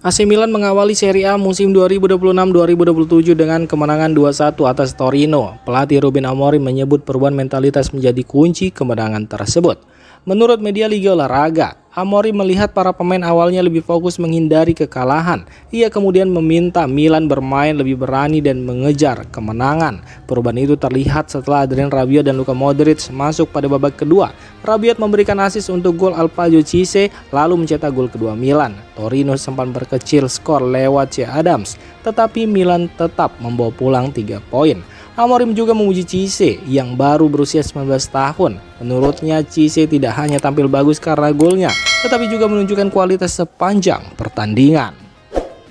AC Milan mengawali Serie A musim 2026-2027 dengan kemenangan 2-1 atas Torino. Pelatih Ruben Amorim menyebut perubahan mentalitas menjadi kunci kemenangan tersebut. Menurut media Liga Olahraga, Amorim melihat para pemain awalnya lebih fokus menghindari kekalahan. Ia kemudian meminta Milan bermain lebih berani dan mengejar kemenangan. Perubahan itu terlihat setelah Adrien Rabiot dan Luka Modric masuk pada babak kedua. Rabiot memberikan assist untuk gol Alfredo Cisse lalu mencetak gol kedua Milan. Torino sempat berkecil skor lewat Che Adams, tetapi Milan tetap membawa pulang 3 poin. Amorim juga memuji Cisse yang baru berusia 19 tahun. Menurutnya Cisse tidak hanya tampil bagus karena golnya, tetapi juga menunjukkan kualitas sepanjang pertandingan.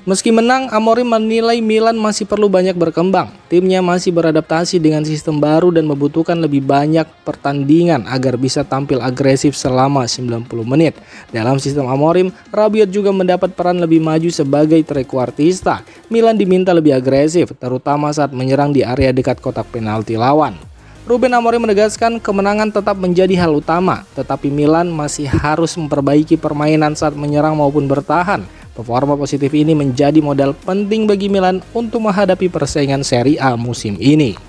Meski menang, Amorim menilai Milan masih perlu banyak berkembang. Timnya masih beradaptasi dengan sistem baru dan membutuhkan lebih banyak pertandingan agar bisa tampil agresif selama 90 menit. Dalam sistem Amorim, Rabiot juga mendapat peran lebih maju sebagai trequartista. Milan diminta lebih agresif, terutama saat menyerang di area dekat kotak penalti lawan. Ruben Amorim menegaskan kemenangan tetap menjadi hal utama, tetapi Milan masih harus memperbaiki permainan saat menyerang maupun bertahan. Performa positif ini menjadi modal penting bagi Milan untuk menghadapi persaingan Serie A musim ini.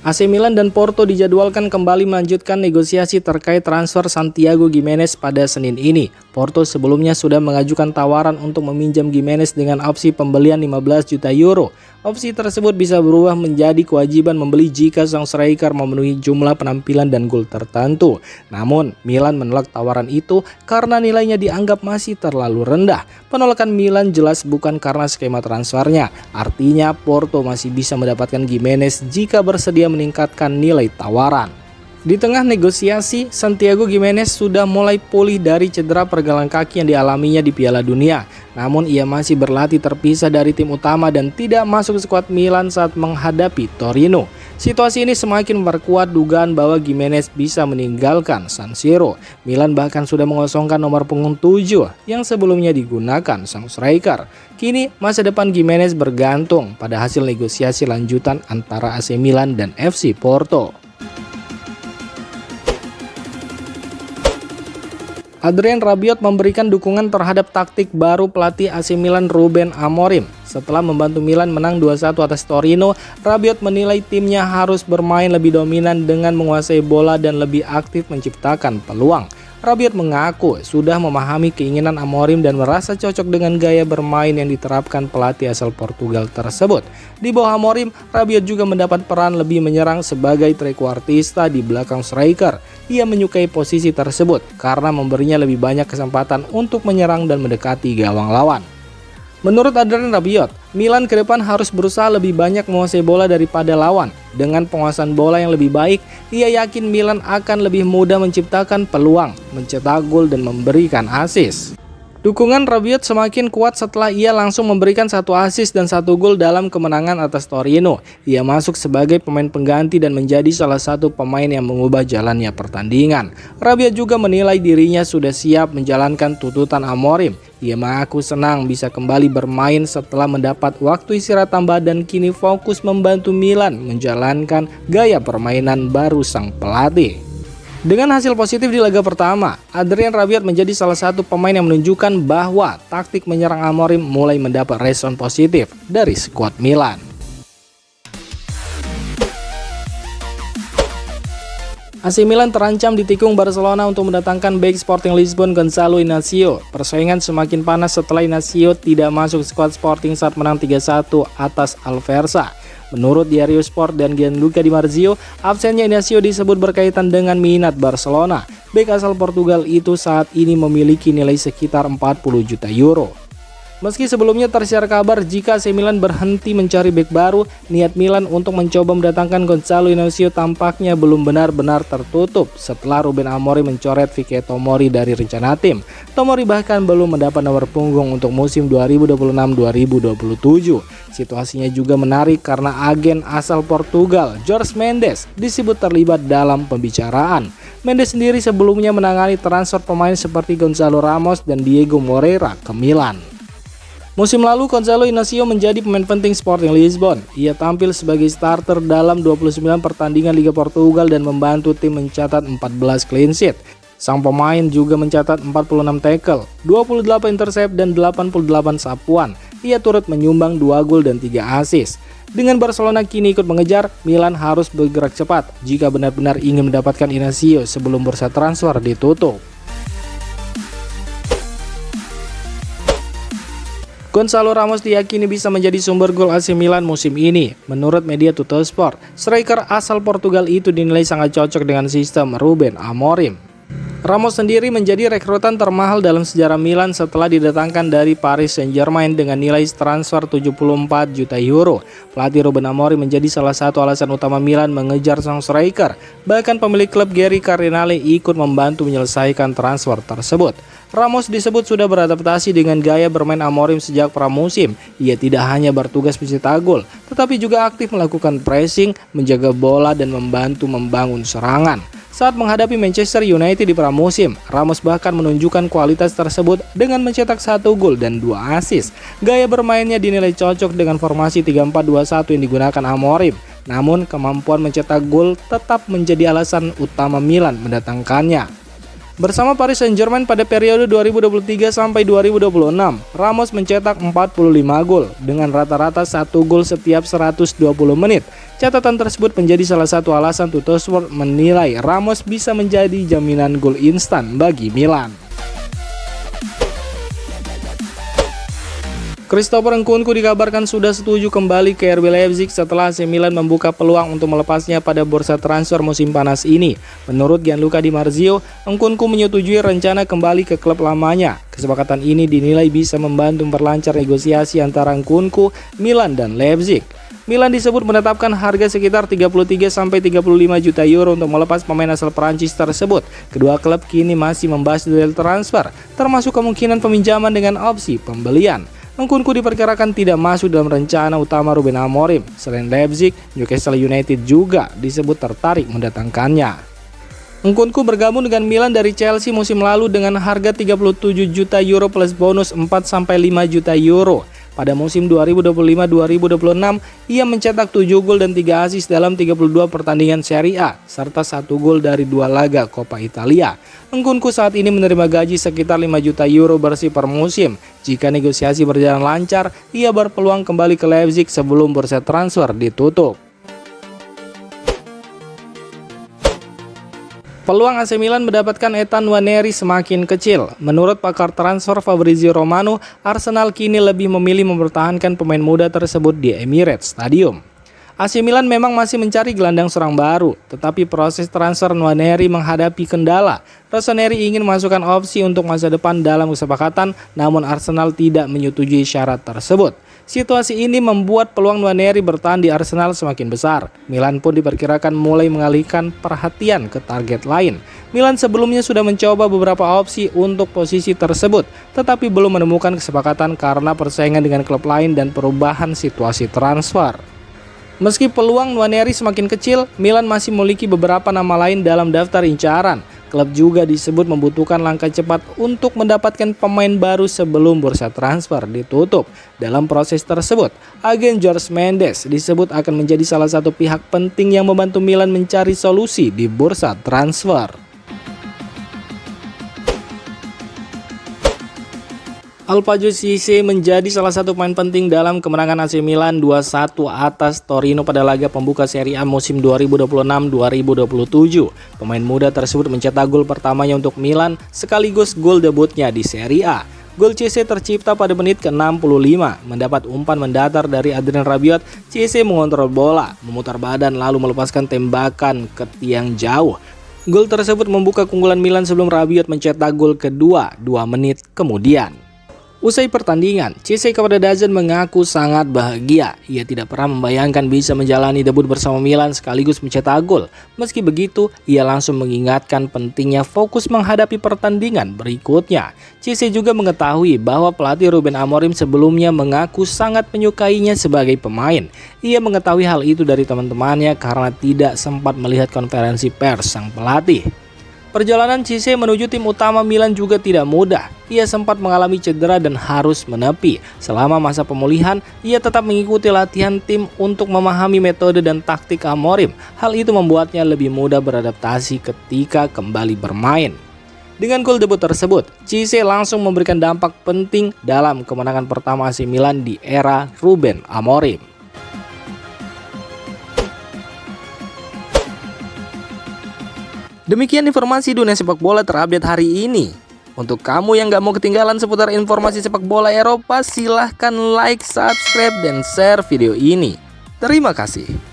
AC Milan dan Porto dijadwalkan kembali melanjutkan negosiasi terkait transfer Santiago Giménez pada Senin ini. Porto sebelumnya sudah mengajukan tawaran untuk meminjam Giménez dengan opsi pembelian 15 juta euro. Opsi tersebut bisa berubah menjadi kewajiban membeli jika sang striker memenuhi jumlah penampilan dan gol tertentu. Namun, Milan menolak tawaran itu karena nilainya dianggap masih terlalu rendah. Penolakan Milan jelas bukan karena skema transfernya. Artinya, Porto masih bisa mendapatkan Giménez jika bersedia meningkatkan nilai tawaran. Di tengah negosiasi, Santiago Giménez sudah mulai pulih dari cedera pergelangan kaki yang dialaminya di Piala Dunia. Namun ia masih berlatih terpisah dari tim utama dan tidak masuk skuad Milan saat menghadapi Torino. Situasi ini semakin memperkuat dugaan bahwa Giménez bisa meninggalkan San Siro. Milan bahkan sudah mengosongkan nomor punggung 7 yang sebelumnya digunakan sang striker. Kini masa depan Giménez bergantung pada hasil negosiasi lanjutan antara AC Milan dan FC Porto. Adrien Rabiot memberikan dukungan terhadap taktik baru pelatih AC Milan Ruben Amorim. Setelah membantu Milan menang 2-1 atas Torino, Rabiot menilai timnya harus bermain lebih dominan dengan menguasai bola dan lebih aktif menciptakan peluang. Rabiot mengaku sudah memahami keinginan Amorim dan merasa cocok dengan gaya bermain yang diterapkan pelatih asal Portugal tersebut. Di bawah Amorim, Rabiot juga mendapat peran lebih menyerang sebagai trequartista di belakang striker. Ia menyukai posisi tersebut karena memberinya lebih banyak kesempatan untuk menyerang dan mendekati gawang lawan. Menurut Adrien Rabiot, Milan ke depan harus berusaha lebih banyak menguasai bola daripada lawan. Dengan penguasaan bola yang lebih baik, ia yakin Milan akan lebih mudah menciptakan peluang, mencetak gol dan memberikan assist. Dukungan Rabiot semakin kuat setelah ia langsung memberikan 1 assist dan 1 gol dalam kemenangan atas Torino. Ia masuk sebagai pemain pengganti dan menjadi salah satu pemain yang mengubah jalannya pertandingan. Rabiot juga menilai dirinya sudah siap menjalankan tuntutan Amorim. Ia mengaku senang bisa kembali bermain setelah mendapat waktu istirahat tambah dan kini fokus membantu Milan menjalankan gaya permainan baru sang pelatih. Dengan hasil positif di laga pertama, Adrien Rabiot menjadi salah satu pemain yang menunjukkan bahwa taktik menyerang Amorim mulai mendapat respon positif dari skuad Milan. AC Milan terancam ditikung Barcelona untuk mendatangkan bek Sporting Lisbon Gonçalo Inacio. Persaingan semakin panas setelah Inacio tidak masuk skuad Sporting saat menang 3-1 atas Alversa. Menurut Diario Sport dan Gianluca Di Marzio, absennya Inacio disebut berkaitan dengan minat Barcelona. Bek asal Portugal itu saat ini memiliki nilai sekitar 40 juta euro. Meski sebelumnya tersiar kabar jika AC Milan berhenti mencari bek baru, niat Milan untuk mencoba mendatangkan Gonçalo Inacio tampaknya belum benar-benar tertutup setelah Ruben Amorim mencoret Vicky Tomori dari rencana tim. Tomori bahkan belum mendapat nomor punggung untuk musim 2026-2027. Situasinya juga menarik karena agen asal Portugal, Jorge Mendes, disebut terlibat dalam pembicaraan. Mendes sendiri sebelumnya menangani transfer pemain seperti Gonçalo Ramos dan Diego Moreira ke Milan. Musim lalu, Gonçalo Inacio menjadi pemain penting Sporting Lisbon. Ia tampil sebagai starter dalam 29 pertandingan Liga Portugal dan membantu tim mencatat 14 clean sheet. Sang pemain juga mencatat 46 tackle, 28 intercept, dan 88 sapuan. Ia turut menyumbang 2 gol dan 3 assist. Dengan Barcelona kini ikut mengejar, Milan harus bergerak cepat jika benar-benar ingin mendapatkan Inacio sebelum bursa transfer ditutup. Gonçalo Ramos diyakini bisa menjadi sumber gol AC Milan musim ini. Menurut media Tuttosport, striker asal Portugal itu dinilai sangat cocok dengan sistem Ruben Amorim. Ramos sendiri menjadi rekrutan termahal dalam sejarah Milan setelah didatangkan dari Paris Saint-Germain dengan nilai transfer 74 juta euro. Pelatih Ruben Amorim menjadi salah satu alasan utama Milan mengejar sang striker. Bahkan pemilik klub Gary Cardinale ikut membantu menyelesaikan transfer tersebut. Ramos disebut sudah beradaptasi dengan gaya bermain Amorim sejak pramusim. Ia tidak hanya bertugas mencetak gol, tetapi juga aktif melakukan pressing, menjaga bola, dan membantu membangun serangan. Saat menghadapi Manchester United di pramusim, Ramos bahkan menunjukkan kualitas tersebut dengan mencetak 1 gol dan 2 assist. Gaya bermainnya dinilai cocok dengan formasi 3-4-2-1 yang digunakan Amorim. Namun, kemampuan mencetak gol tetap menjadi alasan utama Milan mendatangkannya. Bersama Paris Saint-Germain pada periode 2023 sampai 2026, Ramos mencetak 45 gol dengan rata-rata 1 gol setiap 120 menit. Catatan tersebut menjadi salah satu alasan Tuttosport menilai Ramos bisa menjadi jaminan gol instan bagi Milan. Christopher Nkunku dikabarkan sudah setuju kembali ke RB Leipzig setelah AC Milan membuka peluang untuk melepasnya pada bursa transfer musim panas ini. Menurut Gianluca Di Marzio, Nkunku menyetujui rencana kembali ke klub lamanya. Kesepakatan ini dinilai bisa membantu memperlancar negosiasi antara Nkunku, Milan, dan Leipzig. Milan disebut menetapkan harga sekitar 33-35 juta euro untuk melepas pemain asal Prancis tersebut. Kedua klub kini masih membahas detail transfer, termasuk kemungkinan peminjaman dengan opsi pembelian. Nkunku diperkirakan tidak masuk dalam rencana utama Ruben Amorim. Selain Leipzig, Newcastle United juga disebut tertarik mendatangkannya. Nkunku bergabung dengan Milan dari Chelsea musim lalu dengan harga 37 juta euro plus bonus 4-5 juta euro. Pada musim 2025-2026, ia mencetak 7 gol dan 3 assist dalam 32 pertandingan Serie A, serta 1 gol dari 2 laga Coppa Italia. Nkunku saat ini menerima gaji sekitar 5 juta euro bersih per musim. Jika negosiasi berjalan lancar, ia berpeluang kembali ke Leipzig sebelum bursa transfer ditutup. Peluang AC Milan mendapatkan Ethan Nwaneri semakin kecil. Menurut pakar transfer Fabrizio Romano, Arsenal kini lebih memilih mempertahankan pemain muda tersebut di Emirates Stadium. AC Milan memang masih mencari gelandang serang baru, tetapi proses transfer Nwaneri menghadapi kendala. Rossoneri ingin memasukkan opsi untuk masa depan dalam kesepakatan, namun Arsenal tidak menyetujui syarat tersebut. Situasi ini membuat peluang Nwaneri bertahan di Arsenal semakin besar. Milan pun diperkirakan mulai mengalihkan perhatian ke target lain. Milan sebelumnya sudah mencoba beberapa opsi untuk posisi tersebut, tetapi belum menemukan kesepakatan karena persaingan dengan klub lain dan perubahan situasi transfer. Meski peluang Nwaneri semakin kecil, Milan masih memiliki beberapa nama lain dalam daftar incaran. Klub juga disebut membutuhkan langkah cepat untuk mendapatkan pemain baru sebelum bursa transfer ditutup. Dalam proses tersebut, agen Jorge Mendes disebut akan menjadi salah satu pihak penting yang membantu Milan mencari solusi di bursa transfer. Alphonso Cisse menjadi salah satu pemain penting dalam kemenangan AC Milan 2-1 atas Torino pada laga pembuka Serie A musim 2026-2027. Pemain muda tersebut mencetak gol pertamanya untuk Milan sekaligus gol debutnya di Serie A. Gol Cisse tercipta pada menit ke-65. Mendapat umpan mendatar dari Adrien Rabiot, Cisse mengontrol bola, memutar badan lalu melepaskan tembakan ke tiang jauh. Gol tersebut membuka keunggulan Milan sebelum Rabiot mencetak gol kedua 2 menit kemudian. Usai pertandingan, Cisse kepada DAZN mengaku sangat bahagia. Ia tidak pernah membayangkan bisa menjalani debut bersama Milan sekaligus mencetak gol. Meski begitu, ia langsung mengingatkan pentingnya fokus menghadapi pertandingan berikutnya. Cisse juga mengetahui bahwa pelatih Ruben Amorim sebelumnya mengaku sangat menyukainya sebagai pemain. Ia mengetahui hal itu dari teman-temannya karena tidak sempat melihat konferensi pers sang pelatih. Perjalanan Cisse menuju tim utama Milan juga tidak mudah. Ia sempat mengalami cedera dan harus menepi. Selama masa pemulihan, ia tetap mengikuti latihan tim untuk memahami metode dan taktik Amorim. Hal itu membuatnya lebih mudah beradaptasi ketika kembali bermain. Dengan gol debut tersebut, Cisse langsung memberikan dampak penting dalam kemenangan pertama AC Milan di era Ruben Amorim. Demikian informasi dunia sepak bola terupdate hari ini. Untuk kamu yang gak mau ketinggalan seputar informasi sepak bola Eropa, silahkan like, subscribe, dan share video ini. Terima kasih.